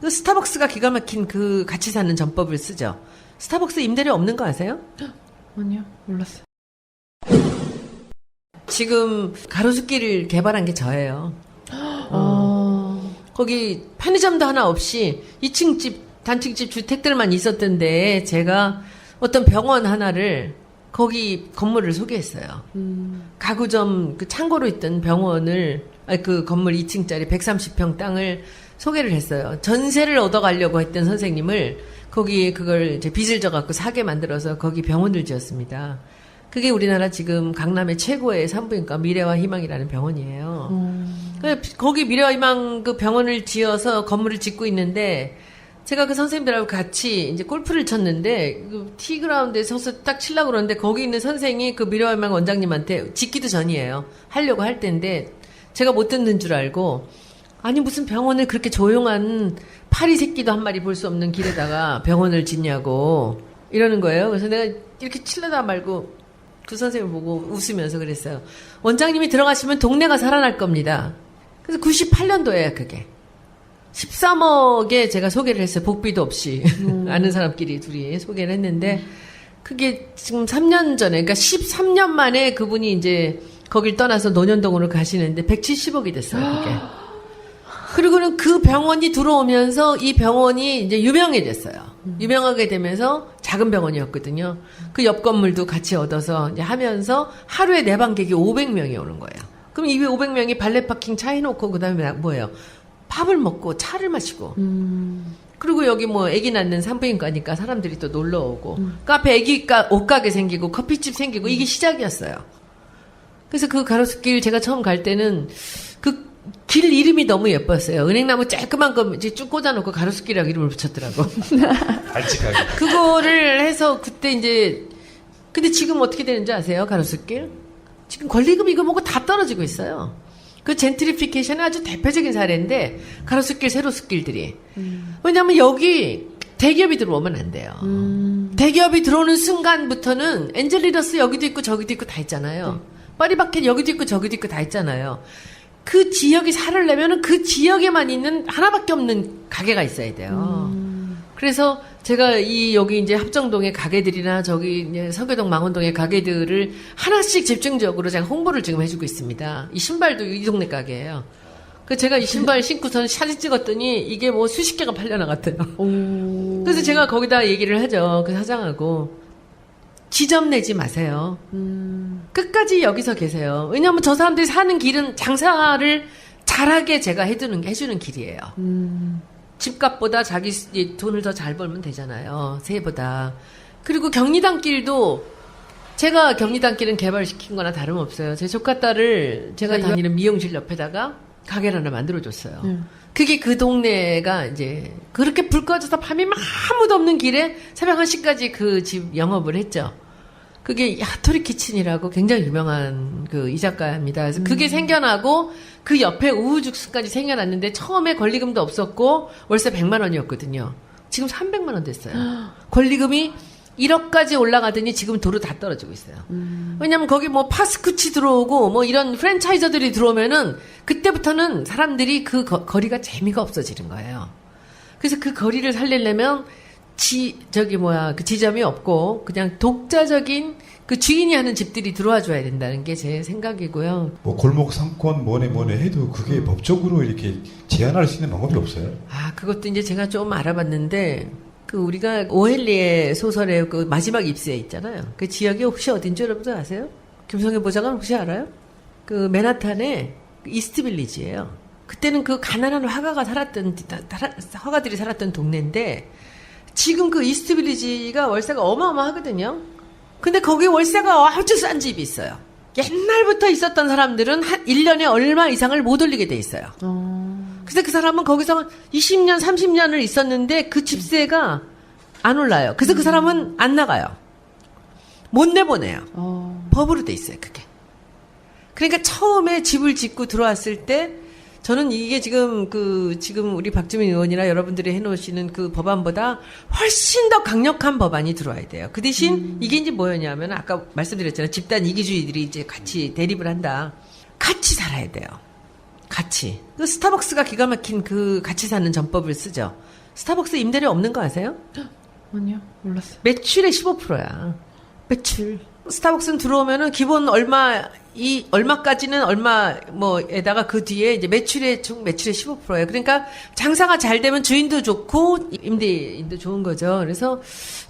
그 스타벅스가 기가 막힌 그 같이 사는 전법을 쓰죠. 스타벅스 임대료 없는 거 아세요? 아니요, 몰랐어요. 지금 가로수길을 개발한 게 저예요. 거기 편의점도 하나 없이 2층 집, 단층집 주택들만 있었던데 제가 어떤 병원 하나를 거기 건물을 소개했어요. 가구점 그 창고로 있던 병원을 그 건물 2층짜리 130평 땅을 소개를 했어요. 전세를 얻어가려고 했던 선생님을 거기 그걸 이제 빚을 져갖고 사게 만들어서 거기 병원을 지었습니다. 그게 우리나라 지금 강남의 최고의 산부인과 미래와 희망이라는 병원이에요. 거기 미래와 희망 그 병원을 지어서 건물을 짓고 있는데 제가 그 선생님들하고 같이 이제 골프를 쳤는데 그 티그라운드에 서서 딱 치려고 그러는데 거기 있는 선생이 그 미래와 희망 원장님한테 짓기도 전이에요. 하려고 할 때인데 제가 못 듣는 줄 알고 아니 무슨 병원을 그렇게 조용한 파리 새끼도 한 마리 볼 수 없는 길에다가 병원을 짓냐고 이러는 거예요. 그래서 내가 이렇게 칠려다 말고 그 선생님을 보고 웃으면서 그랬어요. 원장님이 들어가시면 동네가 살아날 겁니다. 그래서 98년도에요, 그게. 13억에 제가 소개를 했어요. 복비도 없이. 아는 사람끼리 둘이 소개를 했는데, 그게 지금 3년 전에, 그러니까 13년 만에 그분이 이제 거길 떠나서 논현동으로 가시는데 170억이 됐어요, 그게. 그리고는 그 병원이 들어오면서 이 병원이 이제 유명해졌어요. 유명하게 되면서 작은 병원이었거든요. 그 옆 건물도 같이 얻어서 이제 하면서 하루에 내방객이 500명이 오는 거예요. 그럼 이 500명이 발레 파킹 차 해놓고 그 다음에 뭐예요? 밥을 먹고 차를 마시고. 그리고 여기 뭐 애기 낳는 산부인과니까 사람들이 또 놀러 오고. 카페 애기가 옷가게 생기고 커피집 생기고 이게 시작이었어요. 그래서 그 가로수길 제가 처음 갈 때는 그 길 이름이 너무 예뻤어요. 은행나무 쬐끄만 거 이제 쭉 꽂아놓고 가로수길이라고 이름을 붙였더라고. 발칙하게. 그거를 해서 그때 이제 근데 지금 어떻게 되는지 아세요? 가로수길? 지금 권리금 이거 뭐고 다 떨어지고 있어요. 그 젠트리피케이션의 아주 대표적인 사례인데 가로수길 세로수길들이. 왜냐하면 여기 대기업이 들어오면 안 돼요. 대기업이 들어오는 순간부터는 엔젤리더스 여기도 있고 저기도 있고 다 있잖아요. 파리바켓 여기도 있고 저기도 있고 다 있잖아요. 그 지역이 살을 내면은 그 지역에만 있는 하나밖에 없는 가게가 있어야 돼요. 그래서 제가 여기 이제 합정동의 가게들이나 저기 이제 서교동 망원동의 가게들을 하나씩 집중적으로 제가 홍보를 지금 해주고 있습니다. 이 신발도 이 동네 가게예요. 그 제가 이 신발 신고선 사진 찍었더니 이게 뭐 수십 개가 팔려나갔대요. 그래서 제가 거기다 얘기를 하죠. 그 사장하고. 지점 내지 마세요. 끝까지 여기서 계세요. 왜냐하면 저 사람들이 사는 길은 장사를 잘하게 제가 해주는 길이에요. 집값보다 자기 돈을 더 잘 벌면 되잖아요. 새보다. 그리고 경리단길도 제가 경리단길은 개발시킨 거나 다름없어요. 제 조카 딸을 제가 다니는 미용실 옆에다가 가게를 하나 만들어줬어요. 그게 그 동네가 이제 그렇게 불 꺼져서 밤에 아무도 없는 길에 새벽 1시까지 그 집 영업을 했죠. 그게 야토리 키친이라고 굉장히 유명한 그 이자카야입니다. 그래서 그게 생겨나고 그 옆에 우후죽순까지 생겨났는데 처음에 권리금도 없었고 월세 100만 원이었거든요. 지금 300만 원 됐어요. 권리금이 1억까지 올라가더니 지금 도로 다 떨어지고 있어요. 왜냐면 거기 뭐 파스쿠치 들어오고 뭐 이런 프랜차이저들이 들어오면은 그때부터는 사람들이 그 거리가 재미가 없어지는 거예요. 그래서 그 거리를 살리려면 그 지점이 없고 그냥 독자적인 그 주인이 하는 집들이 들어와 줘야 된다는 게 제 생각이고요. 뭐 골목 상권 뭐네 해도 그게 법적으로 이렇게 제한할 수 있는 방법이 없어요? 그것도 이제 제가 좀 알아봤는데 그 우리가 오헬리의 소설의 그 마지막 입수에 있잖아요. 그 지역이 혹시 어딘지 여러분들 아세요? 김성애 보좌관 혹시 알아요? 그 맨하탄의 이스트빌리지예요. 그때는 그 가난한 화가들이 살았던 동네인데 지금 그 이스트빌리지가 월세가 어마어마하거든요. 근데 거기 월세가 아주 싼 집이 있어요. 옛날부터 있었던 사람들은 한 1년에 얼마 이상을 못 올리게 돼 있어요. 그래서 그 사람은 거기서 20년, 30년을 있었는데 그 집세가 안 올라요. 그래서 그 사람은 안 나가요. 못 내보내요. 법으로 돼 있어요, 그게. 그러니까 처음에 집을 짓고 들어왔을 때 저는 이게 지금 우리 박주민 의원이나 여러분들이 해놓으시는 그 법안보다 훨씬 더 강력한 법안이 들어와야 돼요. 그 대신 이게 이제 뭐였냐면 아까 말씀드렸잖아요. 집단 이기주의들이 이제 같이 대립을 한다. 같이 살아야 돼요. 같이. 그 스타벅스가 기가 막힌 그 같이 사는 전법을 쓰죠. 스타벅스 임대료 없는 거 아세요? 아니요, 몰랐어요. 매출의 15%야. 매출. 스타벅스는 들어오면은 기본 얼마까지는 얼마에다가 그 뒤에 이제 매출의 15%예요. 그러니까 장사가 잘 되면 주인도 좋고 임대인도 좋은 거죠. 그래서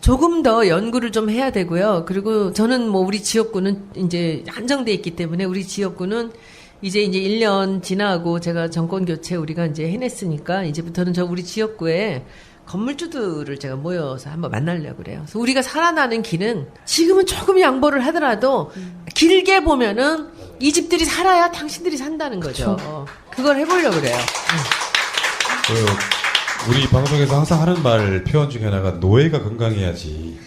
조금 더 연구를 좀 해야 되고요. 그리고 저는 뭐 우리 지역구는 이제 한정돼 있기 때문에 우리 지역구는 이제 1년 지나고 제가 정권 교체 우리가 이제 해냈으니까 이제부터는 우리 지역구에 건물주들을 제가 모여서 한번 만나려고 그래요. 그래서 우리가 살아나는 길은 지금은 조금 양보를 하더라도 길게 보면은 이 집들이 살아야 당신들이 산다는 거죠. 그걸 해보려고 그래요. 우리 방송에서 항상 하는 말 표현 중에 하나가 노예가 건강해야지.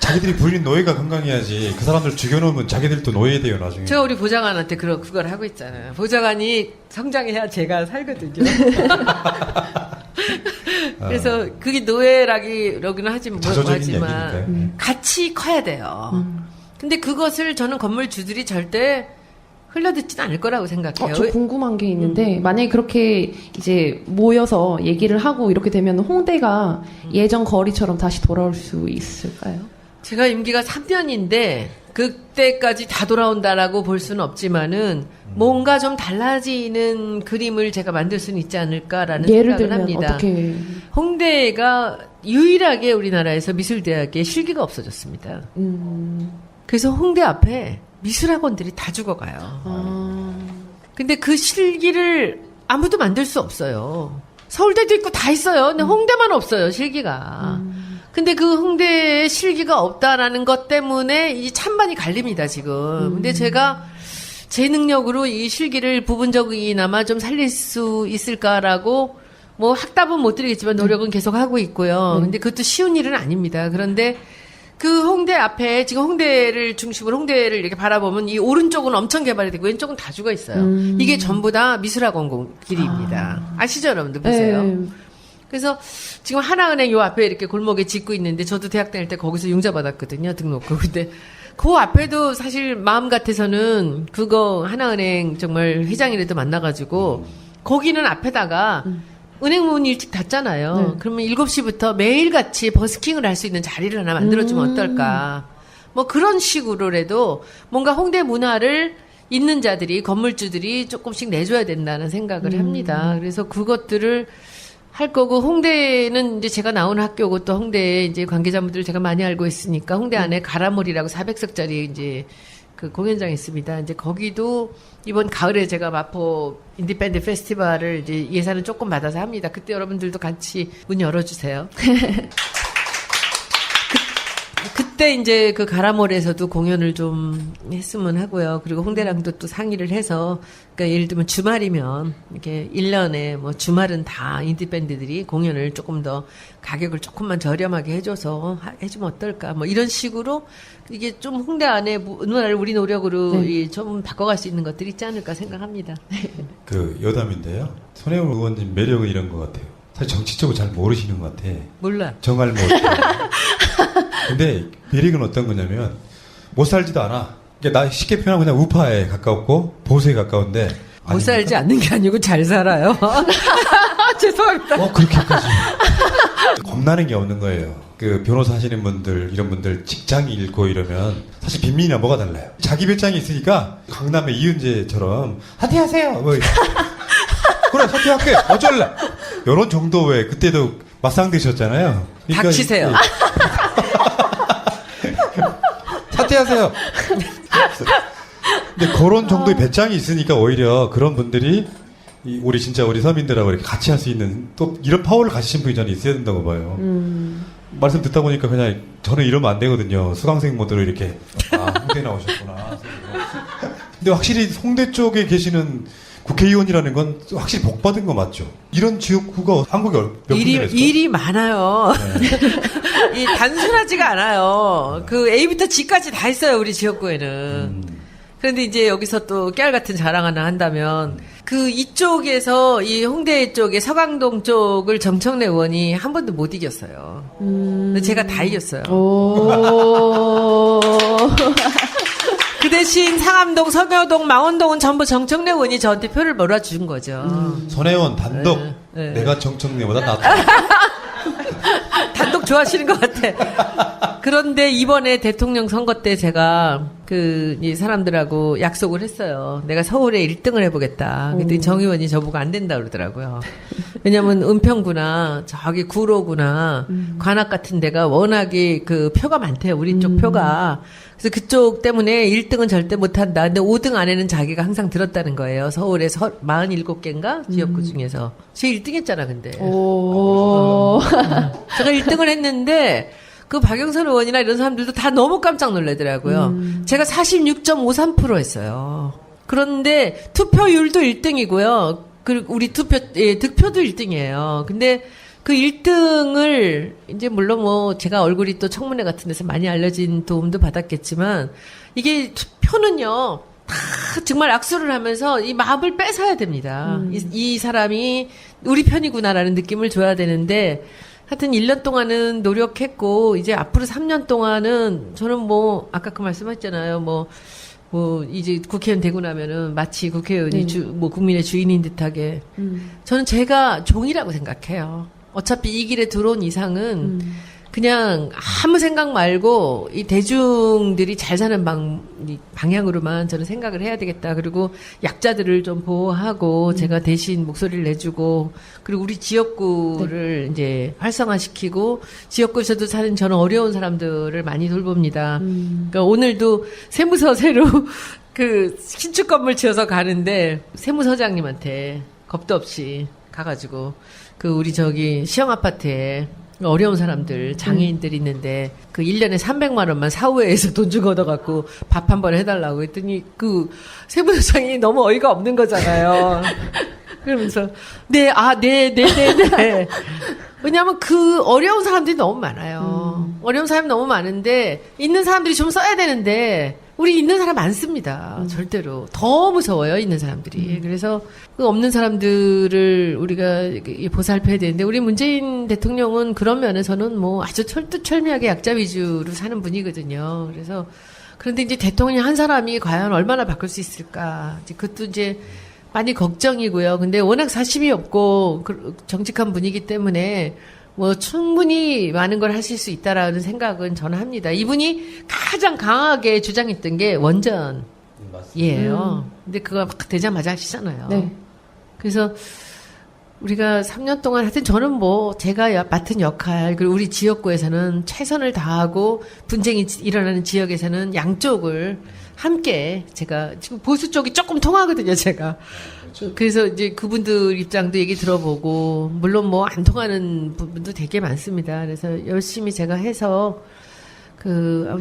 자기들이 부린 노예가 건강해야지. 그 사람들 죽여놓으면 자기들도 노예돼요 나중에. 제가 우리 보좌관한테 그걸 하고 있잖아요. 보좌관이 성장해야 제가 살거든요. 그래서 그게 노예라기는 하지만 같이 커야 돼요. 근데 그것을 저는 건물주들이 절대 흘려듣지는 않을 거라고 생각해요. 저 궁금한 게 있는데 만약에 그렇게 이제 모여서 얘기를 하고 이렇게 되면 홍대가 예전 거리처럼 다시 돌아올 수 있을까요? 제가 임기가 3년인데 그때까지 다 돌아온다라고 볼 수는 없지만은 뭔가 좀 달라지는 그림을 제가 만들 수는 있지 않을까라는 예를 생각을 들면 합니다. 어떻게? 홍대가 유일하게 우리나라에서 미술대학에 실기가 없어졌습니다. 그래서 홍대 앞에 미술학원들이 다 죽어가요. 근데 그 실기를 아무도 만들 수 없어요. 서울대도 있고 다 있어요. 근데 홍대만 없어요, 실기가. 근데 그 홍대에 실기가 없다라는 것 때문에 이 찬반이 갈립니다, 지금. 근데 제가 제 능력으로 이 실기를 부분적이나마 좀 살릴 수 있을까라고 뭐 학답은 못 드리겠지만 노력은 계속 하고 있고요. 근데 그것도 쉬운 일은 아닙니다. 그런데 그 홍대 앞에 지금 홍대를 중심으로 홍대를 이렇게 바라보면 이 오른쪽은 엄청 개발이 되고 왼쪽은 다 죽어 있어요. 이게 전부 다 미술학원 길입니다. 아시죠, 여러분들 보세요. 네. 그래서 지금 하나은행 요 앞에 이렇게 골목에 짓고 있는데 저도 대학 다닐 때 거기서 융자 받았거든요, 등록금. 근데 그 앞에도 사실 마음 같아서는 그거 하나은행 정말 회장이라도 만나가지고 거기는 앞에다가 은행 문 일찍 닫잖아요. 그러면 7시부터 매일같이 버스킹을 할 수 있는 자리를 하나 만들어주면 어떨까. 뭐 그런 식으로라도 뭔가 홍대 문화를 있는 자들이, 건물주들이 조금씩 내줘야 된다는 생각을 합니다. 그래서 그것들을 할 거고, 홍대는 이제 제가 나온 학교고 또 홍대에 이제 관계자분들을 제가 많이 알고 있으니까 홍대 안에 가라몰이라고 400석짜리 이제 그 공연장이 있습니다. 이제 거기도 이번 가을에 제가 마포 인디밴드 페스티벌을 이제 예산을 조금 받아서 합니다. 그때 여러분들도 같이 문 열어주세요. 그때 이제 그 가라몰에서도 공연을 좀 했으면 하고요. 그리고 홍대랑도 또 상의를 해서, 그러니까 예를 들면 주말이면 이렇게 1년에 뭐 주말은 다 인디밴드들이 공연을 조금 더 가격을 조금만 저렴하게 해줘서 해주면 어떨까. 뭐 이런 식으로 이게 좀 홍대 안에 문화를 우리 노력으로 좀 바꿔갈 수 있는 것들이 있지 않을까 생각합니다. 그 여담인데요. 손혜원 의원님 매력은 이런 것 같아요. 사실 정치적으로 잘 모르시는 것 같아. 몰라. 정말 못. 근데 매력은 어떤 거냐면 못 살지도 않아. 그러니까 나 쉽게 표현하면 그냥 우파에 가깝고 보수에 가까운데. 못 살지 않는 게 아니고 잘 살아요. 죄송합니다. 그렇게까지. 겁나는 게 없는 거예요. 그 변호사 하시는 분들, 이런 분들 직장이 잃고 이러면 사실 빈민이랑 뭐가 달라요. 자기 별장이 있으니까 강남의 이은재처럼 사퇴하세요. 뭐 그래 사퇴할게. 어쩔래. 이런 정도에 그때도 맞상되셨잖아요. 그러니까 닥치세요. 사퇴하세요. 근데 그런 정도의 배짱이 있으니까 오히려 그런 분들이 우리 서민들하고 이렇게 같이 할 수 있는 또 이런 파워를 가지신 분이 저는 있어야 된다고 봐요. 말씀 듣다 보니까 그냥 저는 이러면 안 되거든요. 수강생 모드로 이렇게 홍대 나오셨구나. 근데 확실히 홍대 쪽에 계시는 국회의원이라는 건 확실히 복 받은 거 맞죠? 이런 지역구가 한국에 몇 군데나 있을까요? 일이 많아요. 네. 이 단순하지가 않아요. 그 A부터 G까지 다 있어요, 우리 지역구에는. 그런데 이제 여기서 또 깨알 같은 자랑 하나 한다면 그 이쪽에서 이 홍대 쪽에 서강동 쪽을 정청래 의원이 한 번도 못 이겼어요. 근데 제가 다 이겼어요. 그 대신 상암동, 서교동, 망원동은 전부 정청래 의원이 저한테 표를 몰아준 거죠. 손혜원 단독 네. 내가 정청래보다 낫다. 단독 좋아하시는 것 같아. 그런데 이번에 대통령 선거 때 제가 이 사람들하고 약속을 했어요. 내가 서울에 1등을 해보겠다. 그랬더니 정 의원이 저보고 안 된다 그러더라고요. 왜냐면 은평구나 저기 구로구나 관악 같은 데가 워낙에 그 표가 많대요. 우리 쪽 표가. 그래서 그쪽 때문에 1등은 절대 못한다. 근데 5등 안에는 자기가 항상 들었다는 거예요. 서울에 47개인가 지역구 중에서. 제 1등 했잖아 근데. 오. 제가 1등을 했는데 그 박영선 의원이나 이런 사람들도 다 너무 깜짝 놀라더라고요. 제가 46.53% 했어요. 그런데 투표율도 1등이고요. 그리고 우리 득표도 1등이에요. 근데 그 1등을 이제 물론 뭐 제가 얼굴이 또 청문회 같은 데서 많이 알려진 도움도 받았겠지만 이게 투표는요. 다 정말 악수를 하면서 이 마음을 뺏어야 됩니다. 이 사람이 우리 편이구나라는 느낌을 줘야 되는데 하여튼 1년 동안은 노력했고 이제 앞으로 3년 동안은 저는 뭐 아까 그 말씀하셨잖아요. 뭐 이제 국회의원 되고 나면은 마치 국회의원이 뭐 국민의 주인인 듯하게 저는 제가 종이라고 생각해요. 어차피 이 길에 들어온 이상은 그냥 아무 생각 말고 이 대중들이 잘 사는 방향으로만 저는 생각을 해야 되겠다. 그리고 약자들을 좀 보호하고 제가 대신 목소리를 내주고 그리고 우리 지역구를 이제 활성화시키고 지역구에서도 사는 저는 어려운 사람들을 많이 돌봅니다. 그러니까 오늘도 세무서 새로 그 신축 건물 지어서 가는데 세무서장님한테 겁도 없이 가가지고 그 우리 저기 시형 아파트에 어려운 사람들, 장애인들이 있는데, 그 1년에 300만 원만 사후회에서 돈 주고 얻어갖고 밥 한 번 해달라고 했더니, 그 세무서장이 너무 어이가 없는 거잖아요. 그러면서, 네. 왜냐하면 그 어려운 사람들이 너무 많아요. 어려운 사람이 너무 많은데, 있는 사람들이 좀 써야 되는데, 우리 있는 사람 안 씁니다. 절대로. 더 무서워요, 있는 사람들이. 그래서 그 없는 사람들을 우리가 보살펴야 되는데, 우리 문재인 대통령은 그런 면에서는 뭐 아주 철두철미하게 약자 위주로 사는 분이거든요. 그래서, 그런데 이제 대통령 한 사람이 과연 얼마나 바꿀 수 있을까. 이제 그것도 이제 많이 걱정이고요. 근데 워낙 사심이 없고 정직한 분이기 때문에 뭐 충분히 많은 걸 하실 수 있다라는 생각은 저는 합니다. 이분이 가장 강하게 주장했던 게 원전이에요. 근데 그거 막 되자마자 하시잖아요. 네. 그래서 우리가 3년 동안 하여튼 저는 뭐 제가 맡은 역할 그리고 우리 지역구에서는 최선을 다하고 분쟁이 일어나는 지역에서는 양쪽을 함께 제가 지금 보수 쪽이 조금 통하거든요, 제가. 그래서 이제 그분들 입장도 얘기 들어보고 물론 뭐 안 통하는 부분도 되게 많습니다. 그래서 열심히 제가 해서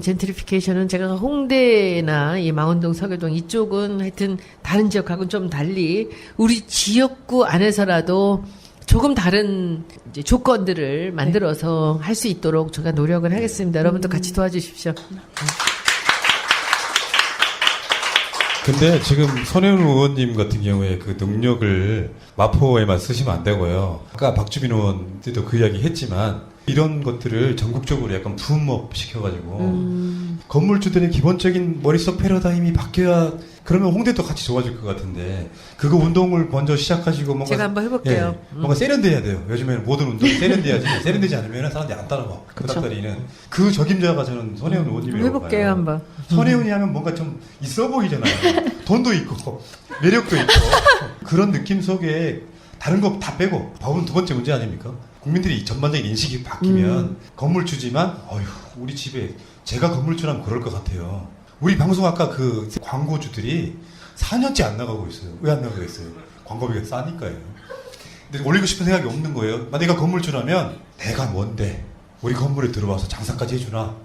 젠트리피케이션은 제가 홍대나 이 망원동, 서교동 이쪽은 하여튼 다른 지역하고는 좀 달리 우리 지역구 안에서라도 조금 다른 이제 조건들을 만들어서 할 수 있도록 제가 노력을 하겠습니다. 여러분도 같이 도와주십시오. 근데 지금 손혜원 의원님 같은 경우에 그 능력을 마포에만 쓰시면 안 되고요. 아까 박주민 의원 때도 그 이야기 했지만 이런 것들을 전국적으로 약간 붐업 시켜가지고 건물주들의 기본적인 머릿속 패러다임이 바뀌어야 그러면 홍대도 같이 좋아질 것 같은데 그거 운동을 먼저 시작하시고 뭔가 제가 한번 해볼게요. 뭔가 세련돼야 돼요. 요즘에는 모든 운동이 세련돼야지 세련되지 않으면 사람들이 안 따라가. 그닥다리는 그 적임자가 저는 손혜원 의원님이라고 해볼게요 봐요. 한번. 손혜원이 하면 뭔가 좀 있어 보이잖아요. 돈도 있고 매력도 있고 그런 느낌 속에 다른 거 다 빼고 법은 두 번째 문제 아닙니까? 국민들이 전반적인 인식이 바뀌면 건물주지만 어휴 우리 집에 제가 건물주라면 그럴 것 같아요. 우리 방송 아까 그 광고주들이 4년째 안 나가고 있어요. 왜 안 나가고 있어요? 광고비가 싸니까요. 근데 올리고 싶은 생각이 없는 거예요. 내가 건물주라면 내가 뭔데 우리 건물에 들어와서 장사까지 해주나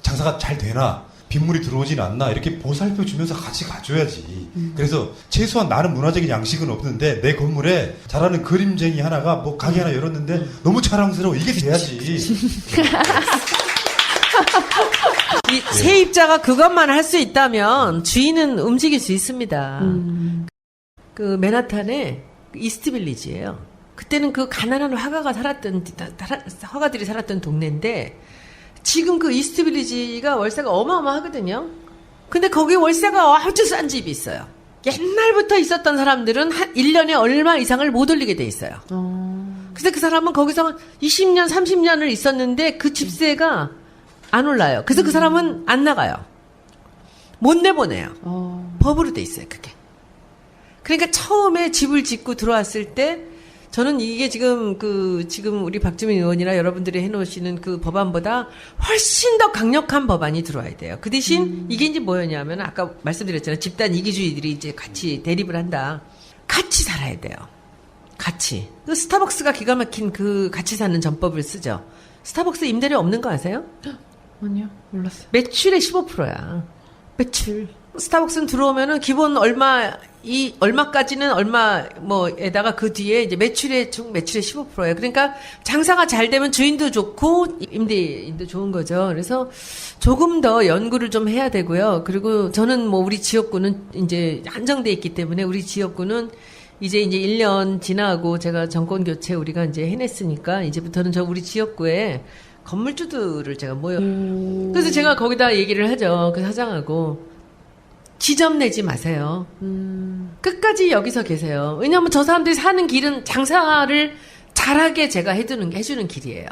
장사가 잘 되나 빗물이 들어오진 않나 이렇게 보살펴 주면서 같이 가줘야지. 그래서 최소한 나는 문화적인 양식은 없는데 내 건물에 잘하는 그림쟁이 하나가 뭐 가게 하나 열었는데 너무 자랑스러워. 이게 돼야지. 이 세입자가 그것만 할 수 있다면 주인은 움직일 수 있습니다. 그 맨하탄에 이스트빌리지예요. 그때는 그 가난한 화가들이 살았던 동네인데 지금 그 이스트빌리지가 월세가 어마어마하거든요. 근데 거기 월세가 아주 싼 집이 있어요. 옛날부터 있었던 사람들은 한 1년에 얼마 이상을 못 올리게 돼 있어요. 그래서 그 사람은 거기서 20년, 30년을 있었는데 그 집세가 안 올라요. 그래서 그 사람은 안 나가요. 못 내보내요. 법으로 돼 있어요, 그게. 그러니까 처음에 집을 짓고 들어왔을 때 저는 이게 지금 우리 박주민 의원이나 여러분들이 해놓으시는 그 법안보다 훨씬 더 강력한 법안이 들어와야 돼요. 그 대신 이게 이제 뭐였냐면 아까 말씀드렸잖아요. 집단 이기주의들이 이제 같이 대립을 한다. 같이 살아야 돼요. 같이. 그 스타벅스가 기가 막힌 그 같이 사는 전법을 쓰죠. 스타벅스 임대료 없는 거 아세요? 아니요, 몰랐어요. 매출의 15%야. 매출. 스타벅스는 들어오면은 기본 얼마까지는 얼마에다가 그 뒤에 이제 매출의 15%예요. 그러니까 장사가 잘 되면 주인도 좋고 임대인도 좋은 거죠. 그래서 조금 더 연구를 좀 해야 되고요. 그리고 저는 뭐 우리 지역구는 이제 한정돼 있기 때문에 우리 지역구는 이제 1년 지나고 제가 정권 교체 우리가 이제 해냈으니까 이제부터는 우리 지역구에 건물주들을 제가 그래서 제가 거기다 얘기를 하죠. 그 사장하고. 지점 내지 마세요. 끝까지 여기서 계세요. 왜냐하면 저 사람들이 사는 길은 장사를 잘하게 제가 해주는 길이에요.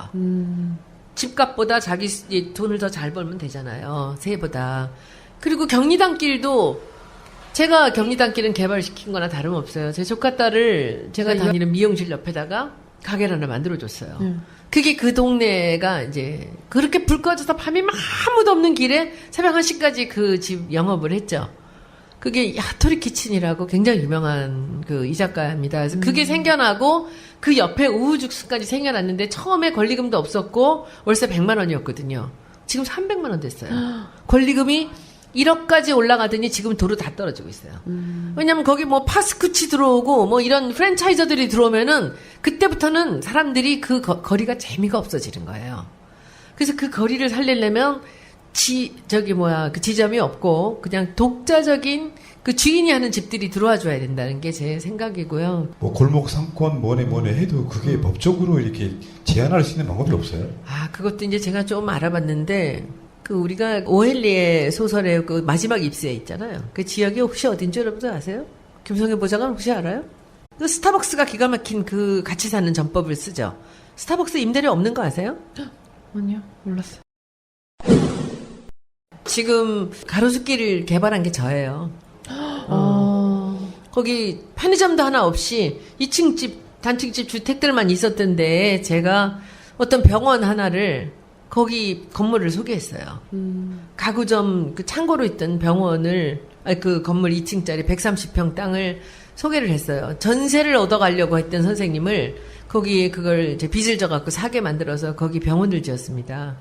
집값보다 자기 돈을 더 잘 벌면 되잖아요. 새해보다. 그리고 경리단길도 제가 경리단길은 개발시킨 거나 다름없어요. 제 조카 딸을 제가 다니는 미용실 옆에다가 가게를 하나 만들어줬어요. 그게 그 동네가 이제 그렇게 불 꺼져서 밤에 아무도 없는 길에 새벽 1시까지 그 집 영업을 했죠. 그게 야토리 키친이라고 굉장히 유명한 그 이자카야입니다. 그래서 그게 생겨나고 그 옆에 우후죽순까지 생겨났는데 처음에 권리금도 없었고 월세 100만 원이었거든요. 지금 300만 원 됐어요. 권리금이 1억까지 올라가더니 지금 도로 다 떨어지고 있어요. 왜냐면 거기 뭐 파스쿠치 들어오고 뭐 이런 프랜차이저들이 들어오면은 그때부터는 사람들이 그 거리가 재미가 없어지는 거예요. 그래서 그 거리를 살리려면 그 지점이 없고 그냥 독자적인 그 주인이 하는 집들이 들어와 줘야 된다는 게 제 생각이고요. 뭐 골목 상권 뭐네 해도 그게 법적으로 이렇게 제한할 수 있는 방법이 없어요? 그것도 이제 제가 좀 알아봤는데 그 우리가 오헬리의 소설의 그 마지막 입수에 있잖아요. 그 지역이 혹시 어딘지 여러분들 아세요? 김성애 보좌관 혹시 알아요? 그 스타벅스가 기가 막힌 그 같이 사는 전법을 쓰죠. 스타벅스 임대료 없는 거 아세요? 아니요, 몰랐어요. 지금 가로수길을 개발한 게 저예요. 거기 편의점도 하나 없이 2층 집, 단층집 주택들만 있었던데 제가 어떤 병원 하나를 거기 건물을 소개했어요. 가구점 그 창고로 있던 병원을 그 건물 2층짜리 130평 땅을 소개를 했어요. 전세를 얻어가려고 했던 선생님을 거기에 그걸 이제 빚을 져갖고 사게 만들어서 거기 병원을 지었습니다.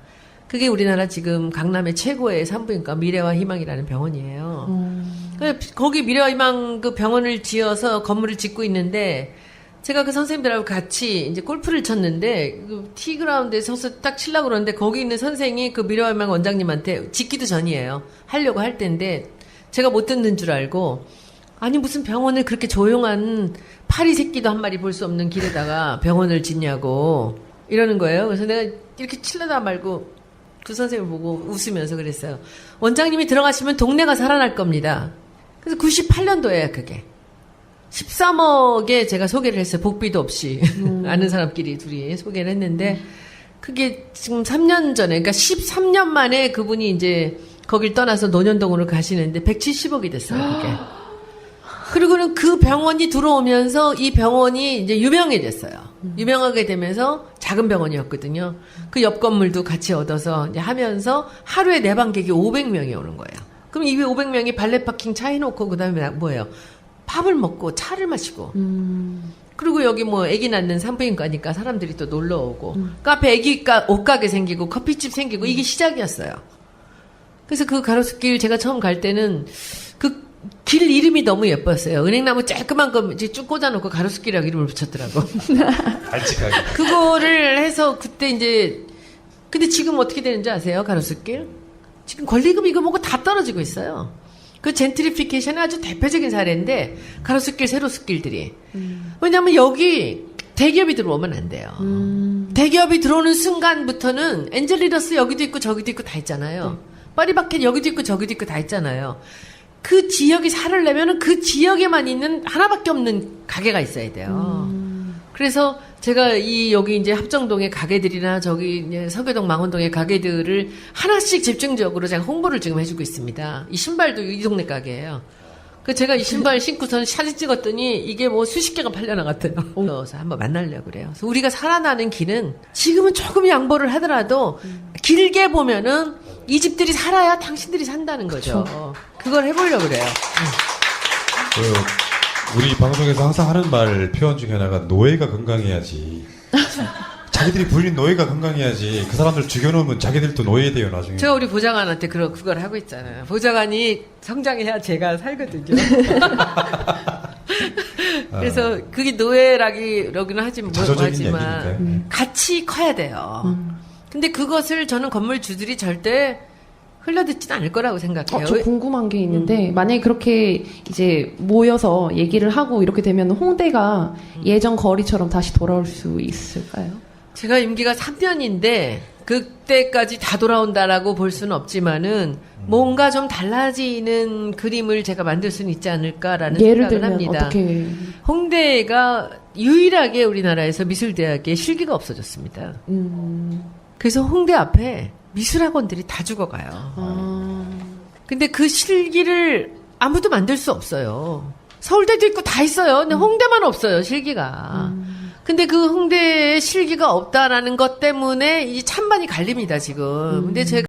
그게 우리나라 지금 강남의 최고의 산부인과 미래와 희망이라는 병원이에요. 거기 미래와 희망 그 병원을 지어서 건물을 짓고 있는데 제가 그 선생님들하고 같이 이제 골프를 쳤는데 그 티그라운드에 서서 딱 치려고 그러는데 거기 있는 선생이 그 미래와 희망 원장님한테 짓기도 전이에요. 하려고 할 때인데 제가 못 듣는 줄 알고 아니 무슨 병원을 그렇게 조용한 파리 새끼도 한 마리 볼 수 없는 길에다가 병원을 짓냐고 이러는 거예요. 그래서 내가 이렇게 칠려다 말고 그 선생님을 보고 웃으면서 그랬어요. 원장님이 들어가시면 동네가 살아날 겁니다. 그래서 98년도에요, 그게. 13억에 제가 소개를 했어요. 복비도 없이. 아는 사람끼리 둘이 소개를 했는데, 그게 지금 3년 전에, 그러니까 13년 만에 그분이 이제 거길 떠나서 논현동으로 가시는데 170억이 됐어요, 그게. 그리고는 그 병원이 들어오면서 이 병원이 이제 유명해졌어요. 유명하게 되면서 작은 병원이었거든요. 그 옆 건물도 같이 얻어서 이제 하면서 하루에 내방객이 500명이 오는 거예요. 그럼 이 500명이 발레 파킹 차 해놓고 그 다음에 뭐예요? 밥을 먹고 차를 마시고. 그리고 여기 뭐 애기 낳는 산부인과니까 사람들이 또 놀러 오고. 카페 옷가게 생기고 커피집 생기고 이게 시작이었어요. 그래서 그 가로수길 제가 처음 갈 때는 그 길 이름이 너무 예뻤어요. 은행나무 쬐끄만 거 이제 쭉 꽂아놓고 가로수길이라고 이름을 붙였더라고. 발칙하게. 그거를 해서 그때 이제 근데 지금 어떻게 되는지 아세요? 가로수길? 지금 권리금 이거 뭐고 다 떨어지고 있어요. 그 젠트리피케이션의 아주 대표적인 사례인데 가로수길 세로수길들이. 왜냐하면 여기 대기업이 들어오면 안 돼요. 대기업이 들어오는 순간부터는 엔젤리더스 여기도 있고 저기도 있고 다 있잖아요. 파리바켓 여기도 있고 저기도 있고 다 있잖아요. 그 지역이 살을 내면은 그 지역에만 있는 하나밖에 없는 가게가 있어야 돼요. 그래서 제가 여기 이제 합정동의 가게들이나 저기 이제 서교동 망원동의 가게들을 하나씩 집중적으로 제가 홍보를 지금 해주고 있습니다. 이 신발도 이 동네 가게예요. 그 제가 이 신발 신고선 사진 찍었더니 이게 뭐 수십 개가 팔려나갔대요. 그래서 한번 만나려고 그래요. 그래서 우리가 살아나는 길은 지금은 조금 양보를 하더라도 길게 보면은 이 집들이 살아야 당신들이 산다는 거죠. 그걸 해보려고 그래요. 우리 방송에서 항상 하는 말 표현 중에 하나가 노예가 건강해야지. 자기들이 부린 노예가 건강해야지. 그 사람들 죽여놓으면 자기들도 노예돼요 나중에. 제가 우리 보좌관한테 그걸 하고 있잖아요. 보좌관이 성장해야 제가 살거든요. 그래서 그게 노예라기는 하지만 자조적인 뭐지만 얘기니까요. 같이 커야 돼요. 근데 그것을 저는 건물주들이 절대 흘려듣지는 않을 거라고 생각해요. 저 궁금한 게 있는데 만약에 그렇게 이제 모여서 얘기를 하고 이렇게 되면 홍대가 예전 거리처럼 다시 돌아올 수 있을까요? 제가 임기가 3년인데 그때까지 다 돌아온다라고 볼 수는 없지만은 뭔가 좀 달라지는 그림을 제가 만들 수는 있지 않을까라는 예를 생각을 들면 합니다. 어떻게? 홍대가 유일하게 우리나라에서 미술대학에 실기가 없어졌습니다. 그래서 홍대 앞에 미술학원들이 다 죽어가요. 근데 그 실기를 아무도 만들 수 없어요. 서울대도 있고 다 있어요. 근데 홍대만 없어요, 실기가. 근데 그 홍대에 실기가 없다라는 것 때문에 이 찬반이 갈립니다, 지금. 근데 제가